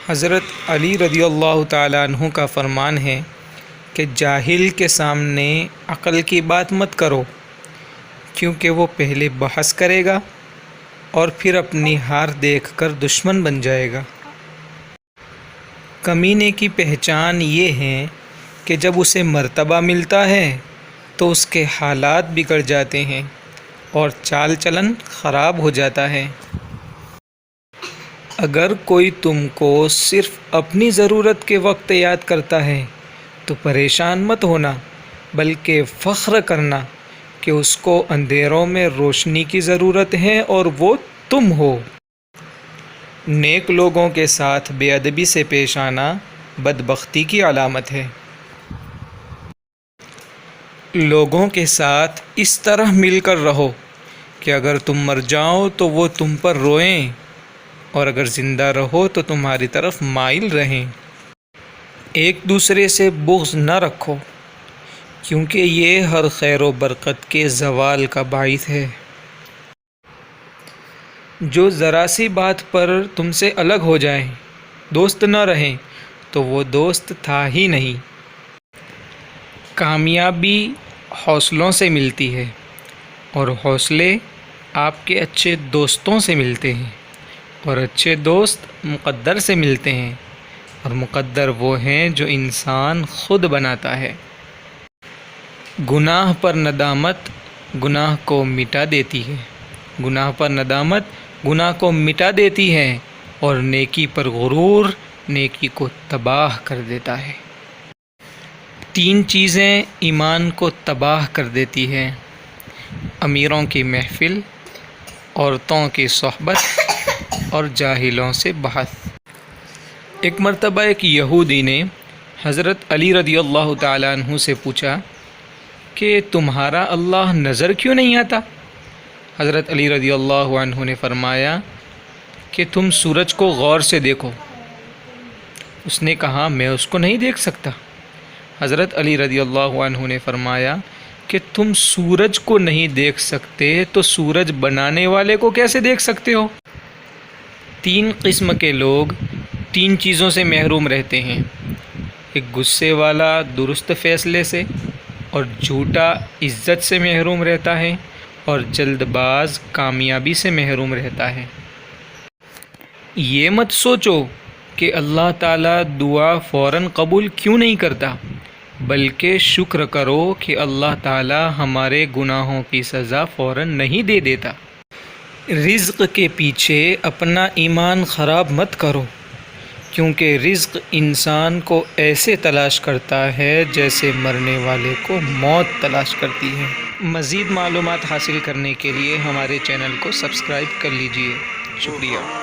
حضرت علی رضی اللہ تعالیٰ عنہ کا فرمان ہے کہ جاہل کے سامنے عقل کی بات مت کرو، کیونکہ وہ پہلے بحث کرے گا اور پھر اپنی ہار دیکھ کر دشمن بن جائے گا۔ کمینے کی پہچان یہ ہے کہ جب اسے مرتبہ ملتا ہے تو اس کے حالات بگڑ جاتے ہیں اور چال چلن خراب ہو جاتا ہے۔ اگر کوئی تم کو صرف اپنی ضرورت کے وقت یاد کرتا ہے تو پریشان مت ہونا، بلکہ فخر کرنا کہ اس کو اندھیروں میں روشنی کی ضرورت ہے اور وہ تم ہو۔ نیک لوگوں کے ساتھ بے ادبی سے پیش آنا بدبختی کی علامت ہے۔ لوگوں کے ساتھ اس طرح مل کر رہو کہ اگر تم مر جاؤ تو وہ تم پر روئیں، اور اگر زندہ رہو تو تمہاری طرف مائل رہیں۔ ایک دوسرے سے بغض نہ رکھو، کیونکہ یہ ہر خیر و برکت کے زوال کا باعث ہے۔ جو ذرا سی بات پر تم سے الگ ہو جائیں، دوست نہ رہیں، تو وہ دوست تھا ہی نہیں۔ کامیابی حوصلوں سے ملتی ہے، اور حوصلے آپ کے اچھے دوستوں سے ملتے ہیں، اور اچھے دوست مقدر سے ملتے ہیں، اور مقدر وہ ہیں جو انسان خود بناتا ہے۔ گناہ پر ندامت گناہ کو مٹا دیتی ہے، گناہ پر ندامت گناہ کو مٹا دیتی ہے، اور نیکی پر غرور نیکی کو تباہ کر دیتا ہے۔ 3 چیزیں ایمان کو تباہ کر دیتی ہیں: امیروں کی محفل، عورتوں کی صحبت، اور جاہلوں سے بحث۔ ایک مرتبہ ایک یہودی نے حضرت علی رضی اللہ تعالیٰ عنہ سے پوچھا کہ تمہارا اللہ نظر کیوں نہیں آتا؟ حضرت علی رضی اللہ عنہ نے فرمایا کہ تم سورج کو غور سے دیکھو۔ اس نے کہا میں اس کو نہیں دیکھ سکتا۔ حضرت علی رضی اللہ عنہ نے فرمایا کہ تم سورج کو نہیں دیکھ سکتے تو سورج بنانے والے کو کیسے دیکھ سکتے ہو؟ 3 قسم کے لوگ 3 چیزوں سے محروم رہتے ہیں: ایک غصے والا درست فیصلے سے، اور جھوٹا عزت سے محروم رہتا ہے، اور جلد باز کامیابی سے محروم رہتا ہے۔ یہ مت سوچو کہ اللہ تعالیٰ دعا فوراً قبول کیوں نہیں کرتا، بلکہ شکر کرو کہ اللہ تعالیٰ ہمارے گناہوں کی سزا فوراً نہیں دے دیتا۔ رزق کے پیچھے اپنا ایمان خراب مت کرو، کیونکہ رزق انسان کو ایسے تلاش کرتا ہے جیسے مرنے والے کو موت تلاش کرتی ہے۔ مزید معلومات حاصل کرنے کے لیے ہمارے چینل کو سبسکرائب کر لیجیے۔ شکریہ۔